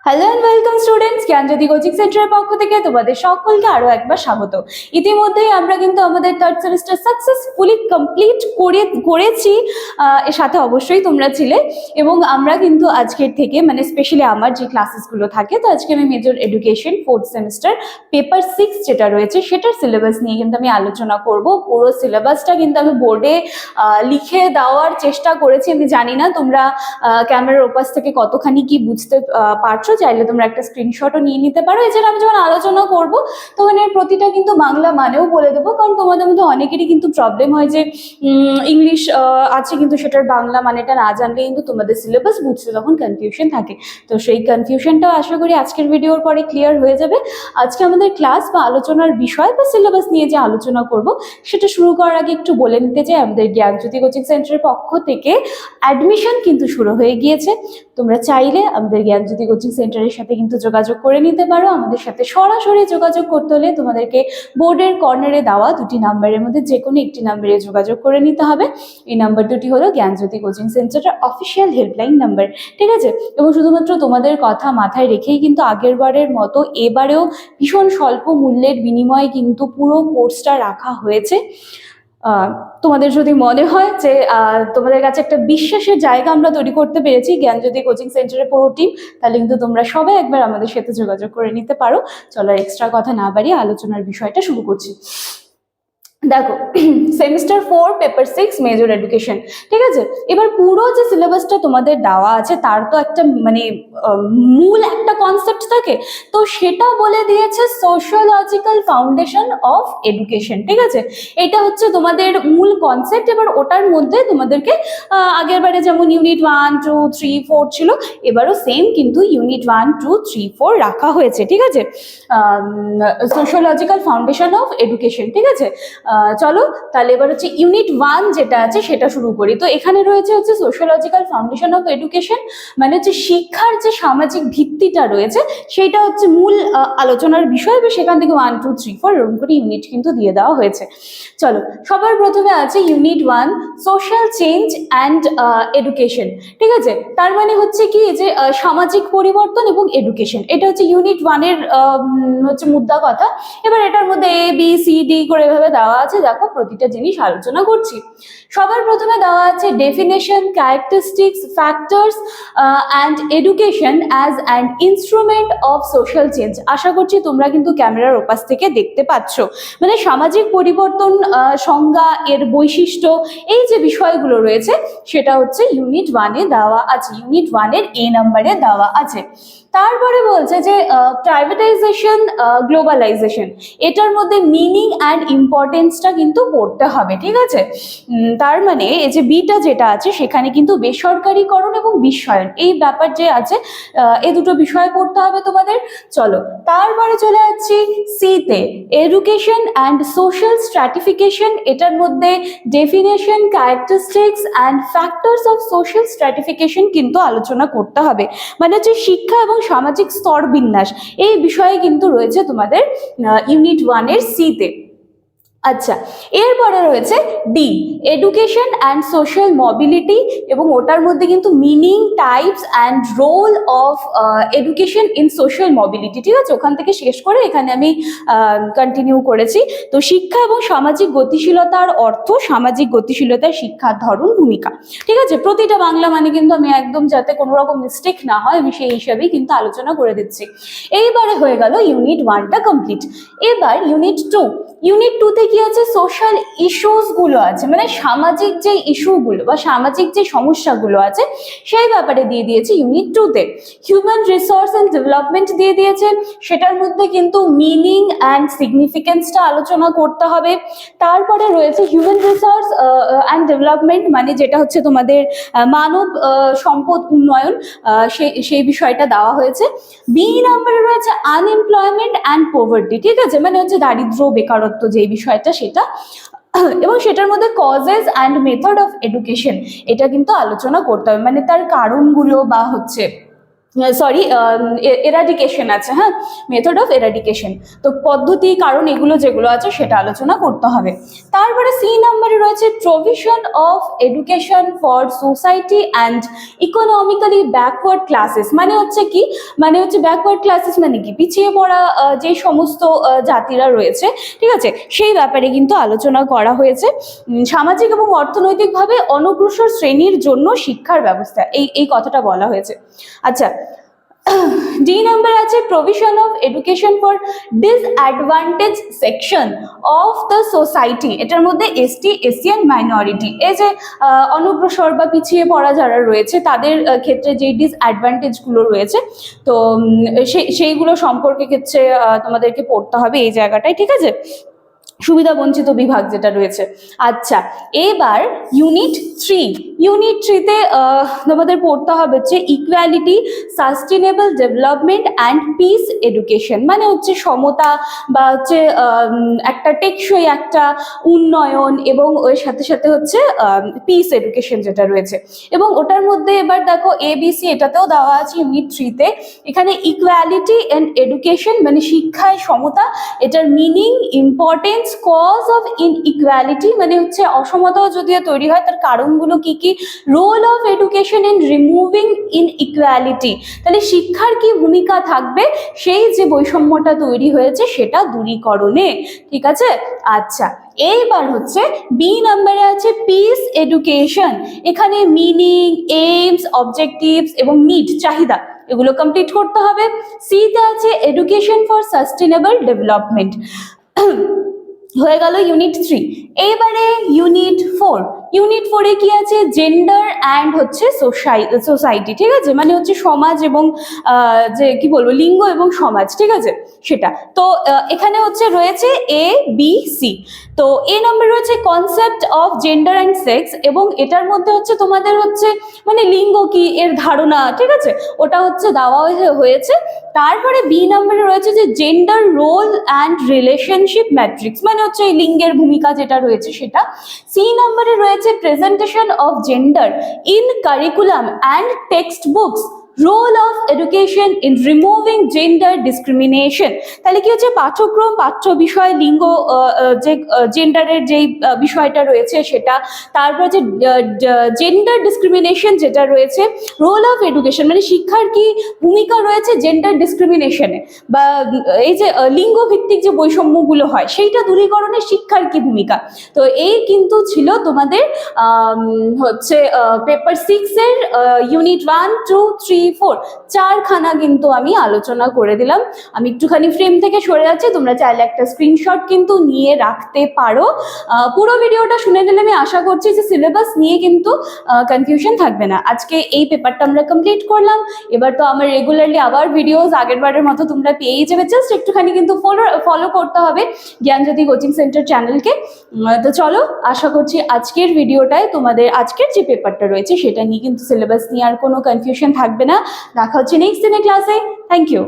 Hello and welcome students, Gyanjyoti coaching সেন্টারের পক্ষ থেকে তোমাদের সকলকে আরো একবার স্বাগত। ইতিমধ্যেই আমরা কিন্তু আমাদের থার্ড সেমিস্টার সাকসেসফুলি কমপ্লিট করেছি। এর সাথে অবশ্যই তোমরা ছিলে, এবং আমরা কিন্তু আজকের থেকে মানে স্পেশালি আমার যে ক্লাসেসগুলো থাকে, তো আজকে আমি major education fourth semester paper 6 যেটা রয়েছে সেটার সিলেবাস নিয়ে কিন্তু আমি আলোচনা করব। পুরো সিলেবাসটা কিন্তু আমি বোর্ডে লিখে দেওয়ার চেষ্টা করেছি। আমি জানি না তোমরা ক্যামেরার ওপাশ থেকে কতখানি কি বুঝতে পারছো, চাইলে তোমরা একটা স্ক্রিনশটও নিয়ে নিতে পারো। এছাড়া আমি যখন আলোচনা করবো তখন এর প্রতিটা কিন্তু বাংলা মানেও বলে দেবো, কারণ তোমাদের মধ্যে অনেকেরই কিন্তু প্রবলেম হয় যে ইংলিশ আছে কিন্তু সেটার বাংলা মানেটা না জানলে কিন্তু তোমাদের সিলেবাস বুঝতে তখন কনফিউশন থাকে। তো সেই কনফিউশনটাও আশা করি আজকের ভিডিওর পরে ক্লিয়ার হয়ে যাবে। আজকে আমাদের ক্লাস বা আলোচনার বিষয় বা সিলেবাস নিয়ে যে আলোচনা করব সেটা শুরু করার আগে একটু বলে নিতে চাই, আমাদের জ্ঞানজ্যোতি কোচিং সেন্টারের পক্ষ থেকে অ্যাডমিশন কিন্তু শুরু হয়ে গিয়েছে। তোমরা চাইলে আমাদের জ্ঞানজ্যোতি কোচিং সেন্টারের সাথে কিন্তু যোগাযোগ করে নিতে পারো। আমাদের সাথে সরাসরি যোগাযোগ করতে হলে তোমাদেরকে বোর্ডের কর্নারে দেওয়া দুটি নাম্বারের মধ্যে যে কোনো একটি নাম্বারে যোগাযোগ করে নিতে হবে। এই নাম্বার দুটি হলো জ্ঞানজ্যোতি কোচিং সেন্টারের অফিসিয়াল হেল্পলাইন নাম্বার, ঠিক আছে? এবং শুধুমাত্র তোমাদের কথা মাথায় রেখেই কিন্তু আগের বারের মতো এবারেও ভীষণ স্বল্প মূল্যের বিনিময়ে কিন্তু পুরো কোর্সটা রাখা হয়েছে। তোমাদের যদি মনে হয় যে তোমাদের কাছে একটা বিশ্বাসের জায়গা আমরা তৈরি করতে পেরেছি জ্ঞানজ্যোতি কোচিং সেন্টারের পুরো টিম, তাহলে কিন্তু তোমরা সবাই একবার আমাদের সাথে যোগাযোগ করে নিতে পারো। চলো আর এক্সট্রা কথা না বাড়িয়ে আলোচনার বিষয়টা শুরু করছি। দেখো, সেমিস্টার 4 পেপার 6 মেজর এডুকেশন, ঠিক আছে? এবার পুরো যে সিলেবাসটা তোমাদের দেওয়া আছে তার তো একটা মানে মূল একটা কনসেপ্ট থাকে, তো সেটা বলে দিয়েছে সোশিওলজিক্যাল ফাউন্ডেশন অফ এডুকেশন, ঠিক আছে? এটা হচ্ছে তোমাদের মূল কনসেপ্ট। এবার ওটার মধ্যে তোমাদেরকে আগের বারে যেমন ইউনিট 1, 2, 3, 4 ছিল, এবারও সেম কিন্তু ইউনিট 1, 2, 3, 4 রাখা হয়েছে, ঠিক আছে? সোশিওলজিক্যাল ফাউন্ডেশন অফ এডুকেশন, ঠিক আছে? চলো তাহলে এবার হচ্ছে ইউনিট 1 যেটা আছে সেটা শুরু করি। তো এখানে রয়েছে হচ্ছে সোশিওলজিক্যাল ফাউন্ডেশন অফ এডুকেশন, মানে হচ্ছে শিক্ষার যে সামাজিক ভিত্তিটা রয়েছে সেটা হচ্ছে মূল আলোচনার বিষয়। সেখান থেকে 1, 2, 3, 4 এরকম করে ইউনিট কিন্তু দিয়ে দেওয়া হয়েছে। চলো, সবার প্রথমে আছে unit 1 social change and education, ঠিক আছে? তার মানে হচ্ছে কি যে সামাজিক পরিবর্তন এবং এডুকেশন, এটা হচ্ছে ইউনিট 1 এর হচ্ছে মুদ্রা কথা। এবার এটার মধ্যে ABCD করে এভাবে দেওয়া আছে, দেখো প্রতিটা জিনিস আলোচনা করছি। সবার প্রথমে দেওয়া আছে definition, characteristics, factors and education as an instrument of social change. আশা করছি তোমরা কিন্তু ক্যামেরার ওপাশ থেকে দেখতে পাচ্ছ, মানে সামাজিক পরিবর্তন সংজ্ঞা, এর বৈশিষ্ট্য, এই যে বিষয়গুলো রয়েছে সেটা হচ্ছে ইউনিট 1 এ দেওয়া আছে, ইউনিট 1 এর A নাম্বারে দেওয়া আছে। তারপরে বলছে যে প্রাইভেটাইজেশন, গ্লোবালাইজেশন, এটার মধ্যে মিনিং অ্যান্ড ইম্পর্টেন্সটা কিন্তু পড়তে হবে, ঠিক আছে? তার মানে এই যে বিটা যেটা আছে সেখানে কিন্তু বেসরকারিকরণ এবং বিশ্বায়ন, এই ব্যাপার যে আছে এই দুটো বিষয় পড়তে হবে তোমাদের। চলো তারপরে চলে যাচ্ছি সিতে, এডুকেশন অ্যান্ড সোশ্যাল স্ট্র্যাটিফিকেশন, এটার মধ্যে definition, characteristics and factors of social stratification কিন্তু আলোচনা করতে হবে, মানে হচ্ছে শিক্ষা এবং সামাজিক স্তর বিন্যাস, এই বিষয়ে কিন্তু রয়েছে তোমাদের ইউনিট 1 এর সিতে। আচ্ছা, এরপরে রয়েছে D, education and social mobility, এবং ওটার মধ্যে কিন্তু meaning, types and role of education in social mobility, ঠিক আছে? ওখান থেকে শেষ করে এখানে আমি কন্টিনিউ করেছি। তো শিক্ষা এবং সামাজিক গতিশীলতার অর্থ, সামাজিক গতিশীলতায় শিক্ষার ধরন, ভূমিকা, ঠিক আছে? প্রতিটা বাংলা মানে কিন্তু আমি একদম যাতে কোনো রকম মিস্টেক না হয় আমি সেই হিসাবেই কিন্তু আলোচনা করে দিচ্ছি। এইবারে হয়ে গেল ইউনিট 1টা কমপ্লিট। এবার ইউনিট 2, ইউনিট 2তে কি আছে? সোশ্যাল ইস্যুস গুলো আছে, মানে সামাজিক যে ইস্যুগুলো বা সামাজিক যে সমস্যাগুলো আছে সেই ব্যাপারে দিয়ে দিয়েছে ইউনিট 2তে। হিউম্যান রিসোর্স অ্যান্ড ডেভেলপমেন্ট দিয়ে দিয়েছে, সেটার মধ্যে কিন্তু মিনিং অ্যান্ড সিগনিফিকেন্সটা আলোচনা করতে হবে। তারপরে রয়েছে হিউম্যান রিসোর্স অ্যান্ড ডেভেলপমেন্ট, মানে যেটা হচ্ছে তোমাদের মানব সম্পদ উন্নয়ন, সেই বিষয়টা দেওয়া হয়েছে। বি নাম্বারে রয়েছে আনএমপ্লয়মেন্ট অ্যান্ড পোভার্টি, ঠিক আছে? মানে হচ্ছে দারিদ্র, বেকারত্ব যে বিষয়টা সেটা, এবং সেটার মধ্যে causes and method of education, এটা কিন্তু আলোচনা করতে হবে, মানে তার কারণগুলো বা হচ্ছে সরি এরাডিকেশন আছে, হ্যাঁ, মেথড অফ এরাডিকেশন। তো পদ্ধতি, কারণ এগুলো যেগুলো আছে সেটা আলোচনা করতে হবে। তারপরে সি নাম্বারে রয়েছে provision of education for society and economically backward classes. মানে হচ্ছে কি, মানে হচ্ছে ব্যাকওয়ার্ড ক্লাসেস মানে কি, পিছিয়ে পড়া যে সমস্ত জাতিরা রয়েছে, ঠিক আছে, সেই ব্যাপারে কিন্তু আলোচনা করা হয়েছে। সামাজিক এবং অর্থনৈতিকভাবে অনগ্রসর শ্রেণীর জন্য শিক্ষার ব্যবস্থা, এই কথাটা বলা হয়েছে। আচ্ছা, ডি নাম্বার আছে provision of education for disadvantage section of the society. এটার মধ্যে এসটি, এসসি অ্যান্ড মাইনরিটি, এই যে অনগ্রসর বা পিছিয়ে পড়া যারা রয়েছে তাদের ক্ষেত্রে যে ডিসঅ্যাডভান্টেজগুলো রয়েছে, তো সেইগুলো সম্পর্কে ক্ষেত্রে তোমাদেরকে পড়তে হবে এই জায়গাটায়, ঠিক আছে, সুবিধা বঞ্চিত বিভাগ যেটা রয়েছে। আচ্ছা, এবার ইউনিট 3, ইউনিট 3-তে তোমাদের পড়তে হবে হচ্ছে equality, sustainable development and piece education. মানে হচ্ছে সমতা বা হচ্ছে একটা টেকসই একটা উন্নয়ন, এবং ওর সাথে সাথে হচ্ছে পিস এডুকেশন যেটা রয়েছে। এবং ওটার মধ্যে এবার দেখো ABC এটাতেও দেওয়া আছে ইউনিট 3-তে। এখানে ইকুয়ালিটি অ্যান্ড এডুকেশন মানে শিক্ষায় সমতা, এটার meaning, importance, cause of inequality মানে হচ্ছে অসমতাও যদিও তৈরি হয় তার কারণগুলো কি কি, role of education in removing inequality, তাহলে শিক্ষার কি ভূমিকা থাকবে সেই যে বৈষম্যটা তৈরি হয়েছে সেটা দূরীকরণে, ঠিক আছে। আচ্ছা, এইবার হচ্ছে বি নাম্বারে আছে পিস এডুকেশন। এখানে মিনিং, এইমস, অবজেক্টিভস এবং নিড, চাহিদা, এগুলো কমপ্লিট করতে হবে। সিতে আছে এডুকেশন ফর সাস্টেনেবল ডেভেলপমেন্ট। হয়ে গেল ইউনিট 3। এবারে ইউনিট 4, ইউনিট 4-এ কি আছে, জেন্ডার অ্যান্ড হচ্ছে সোসাইটি, ঠিক আছে, মানে হচ্ছে সমাজ এবং যে কি বলবো লিঙ্গ এবং সমাজ, ঠিক আছে, সেটা। তো এখানে হচ্ছে রয়েছে ABC। তো এ নম্বর রয়েছে concept of gender and sex, এবং এটার মধ্যে হচ্ছে তোমাদের হচ্ছে মানে লিঙ্গ কি এর ধারণা, ঠিক আছে, ওটা হচ্ছে দেওয়া হয়েছে। তারপরে বি নম্বরে রয়েছে যে gender role and relationship matrix, মানে হচ্ছে এই লিঙ্গের ভূমিকা যেটা রয়েছে সেটা। সি নম্বরে রয়েছে presentation of gender in curriculum and textbooks, role of education in removing gender discrimination. তাহলে কি হচ্ছে পাঠ্যক্রম, পাঠ্য বিষয়, লিঙ্গ যে জেন্ডারের যেই বিষয়টা রয়েছে সেটা, তারপর যে জেন্ডার ডিসক্রিমিনেশন যেটা রয়েছে, রোল অফ এডুকেশন মানে শিক্ষার কি ভূমিকা রয়েছে জেন্ডার ডিসক্রিমিনেশনে, বা এই যে লিঙ্গ ভিত্তিক যে বৈষম্যগুলো হয় সেইটা দূরীকরণে শিক্ষার কি ভূমিকা। তো এই কিন্তু ছিল তোমাদের হচ্ছে পেপার 6-এর ইউনিট 1, 2, 3, 4 চারখানা কিন্তু আমি আলোচনা করে দিলাম। আমি একটুখানি ফ্রেম থেকে সরে যাচ্ছি, তোমরা চাইলে একটা স্ক্রিনশট কিন্তু নিয়ে রাখতে পারো। পুরো ভিডিওটা শুনে নিলে আমি আশা করছি যে সিলেবাস নিয়ে কিন্তু কনফিউশন থাকবে না। আজকে এই পেপারটা আমরা কমপ্লিট করলাম। এবার তো আমার রেগুলারলি আবার ভিডিওস আগের বারের মতো তোমরা পেয়েই যাবে, জাস্ট একটুখানি কিন্তু ফলো করতে হবে জ্ঞানজ্যোতি কোচিং সেন্টার চ্যানেলকে। তো চলো, আশা করছি আজকের ভিডিওটায় তোমাদের আজকের যে পেপারটা রয়েছে সেটা নিয়ে কিন্তু সিলেবাস নিয়ে আর কোনো কনফিউশন থাকবে না। দেখা হচ্ছে নেক্সট দিনের ক্লাসে। Thank you.